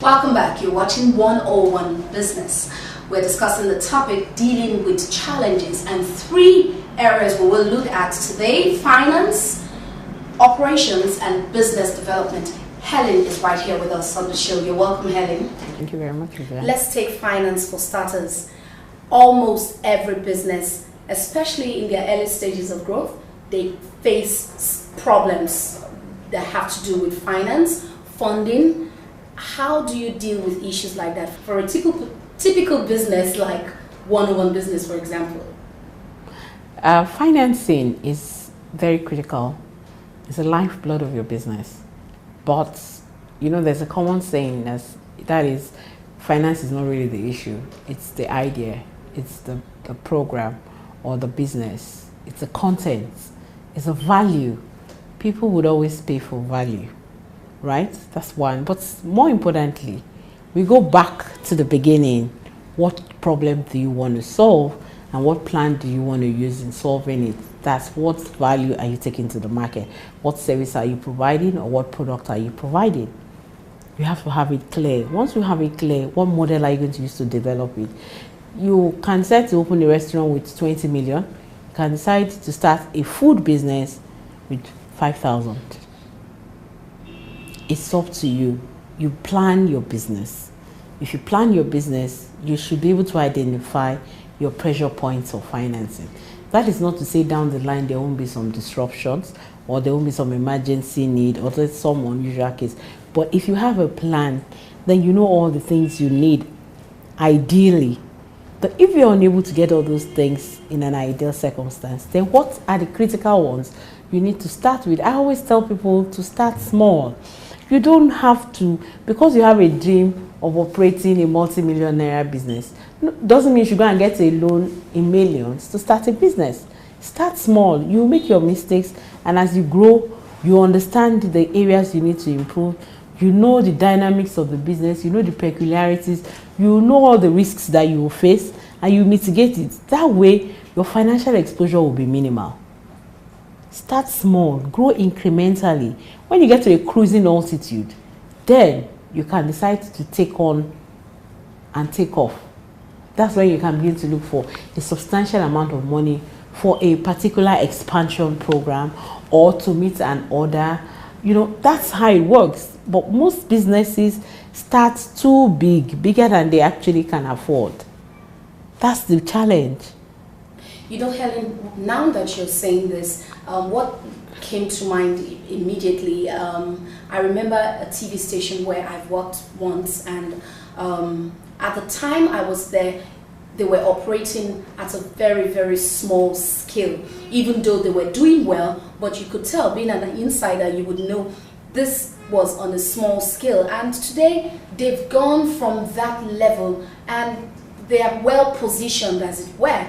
Welcome back. You're watching 101 Business. We're discussing the topic dealing with challenges and 3 areas we will look at today: finance, operations, and business development. Helen is right here with us on the show. You're welcome, Helen. Thank you very much. Let's take finance for starters. Almost every business, especially in their early stages of growth, they face problems that have to do with finance, funding. How do you deal with issues like that for a typical business like 101 Business, for example? Financing is very critical. It's the lifeblood of your business. But, you know, there's a common saying that is, finance is not really the issue. It's the idea, it's the program or the business. It's the content, it's the value. People would always pay for value, right? That's one. But more importantly, we go back to the beginning. What problem do you want to solve, and what plan do you want to use in solving it? That's what value are you taking to the market? What service are you providing, or what product are you providing? You have to have it clear. Once you have it clear, what model are you going to use to develop it? You can decide to open a restaurant with 20 million. You can decide to start a food business with 5,000. It's up to you. You plan your business. If you plan your business, you should be able to identify your pressure points of financing. That is not to say down the line there won't be some disruptions, or there won't be some emergency need, or there's some unusual case. But if you have a plan, then you know all the things you need, ideally. But if you're unable to get all those things in an ideal circumstance, then what are the critical ones you need to start with? I always tell people to start small. You don't have to, because you have a dream of operating a multi-million naira business, doesn't mean you should go and get a loan in millions to start a business. Start small. You make your mistakes, and as you grow, you understand the areas you need to improve. You know the dynamics of the business, you know the peculiarities, you know all the risks that you will face, and you mitigate it. That way, your financial exposure will be minimal. Start small, grow incrementally. When you get to a cruising altitude, then you can decide to take on and take off. That's when you can begin to look for a substantial amount of money for a particular expansion program or to meet an order. You know, that's how it works. But most businesses start too big, bigger than they actually can afford. That's the challenge. You know, Helen, now that you're saying this, what came to mind immediately, I remember a TV station where I've worked once, and at the time I was there, they were operating at a very, very small scale, even though they were doing well. But you could tell, being an insider, you would know this was on a small scale. And today they've gone from that level, and they are well positioned, as it were,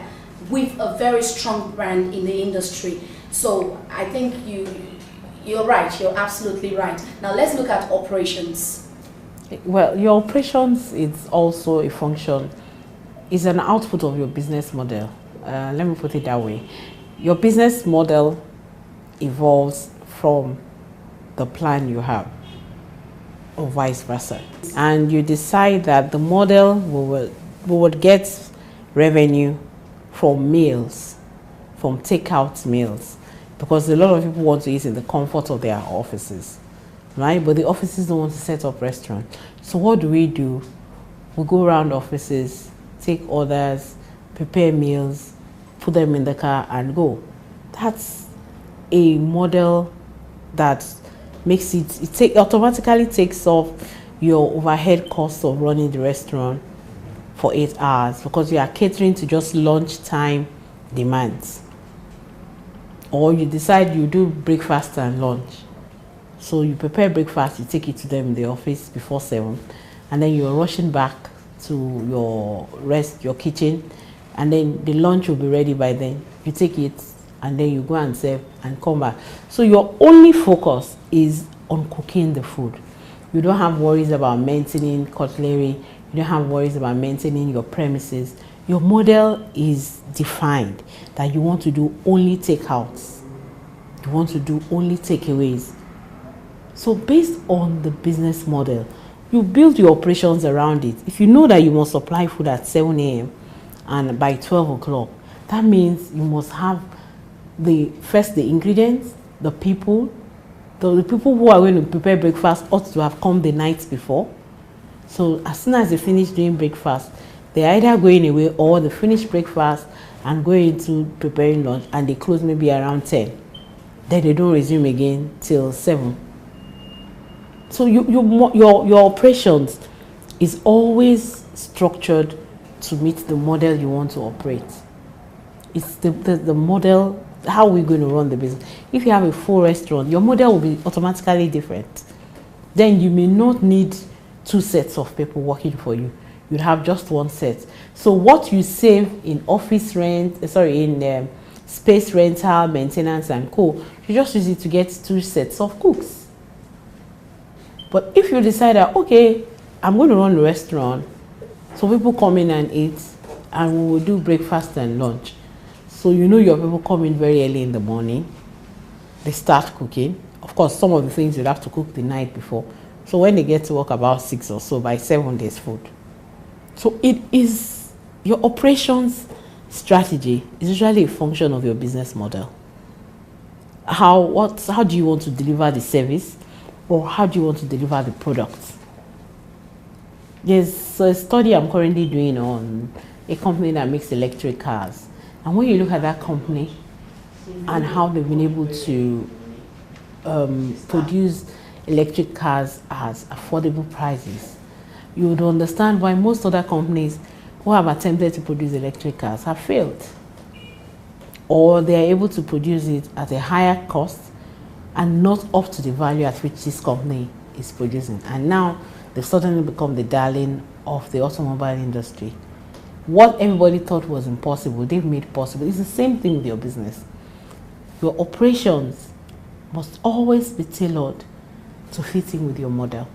with a very strong brand in the industry. So I think you're right. You're absolutely right. Now let's look at operations. Well, your operations is also a function, is an output of your business model. Let me put it that way. Your business model evolves from the plan you have, or vice versa. And you decide that the model we would get revenue from meals, from takeout meals, because a lot of people want to eat in the comfort of their offices, right? But the offices don't want to set up restaurants. So what do? We go around offices, take orders, prepare meals, put them in the car and go. That's a model that makes it automatically takes off your overhead costs of running the restaurant for 8 hours, because you are catering to just lunchtime demands. Or you decide you do breakfast and lunch. So you prepare breakfast, you take it to them in the office before 7, and then you're rushing back to your kitchen, and then the lunch will be ready by then. You take it and then you go and serve and come back. So your only focus is on cooking the food. You don't have worries about maintaining cutlery. You don't have worries about maintaining your premises. Your model is defined that you want to do only takeouts. You want to do only takeaways. So based on the business model, You build your operations around it. If you know that you must supply food at 7 a.m. and by 12 o'clock, that means you must have the ingredients, the people. The people who are going to prepare breakfast ought to have come the night before. So as soon as they finish doing breakfast, they're either going away or they finish breakfast and go into preparing lunch, and they close maybe around 10. Then they don't resume again till 7. So your operations is always structured to meet the model you want to operate. It's the model, how we're going to run the business. If you have a full restaurant, your model will be automatically different. Then you may not need 2 sets of people working for you. You'd have just 1 set. So what you save in office rent, in space rental, maintenance and co, you just use it to get 2 sets of cooks. But if you decide that, okay, I'm going to run a restaurant, so people come in and eat, and we will do breakfast and lunch. So you know your people come in very early in the morning, they start cooking. Of course, some of the things you'll have to cook the night before. So when they get to work about 6 or so, by 7 there's food. So it is your operations strategy is usually a function of your business model. How do you want to deliver the service, or how do you want to deliver the product? There's a study I'm currently doing on a company that makes electric cars. And when you look at that company and how they've been able to produce electric cars at affordable prices, you would understand why most other companies who have attempted to produce electric cars have failed. Or they are able to produce it at a higher cost and not up to the value at which this company is producing. And now they've suddenly become the darling of the automobile industry. What everybody thought was impossible, they've made possible. It's the same thing with your business. Your operations must always be tailored to fit in with your model.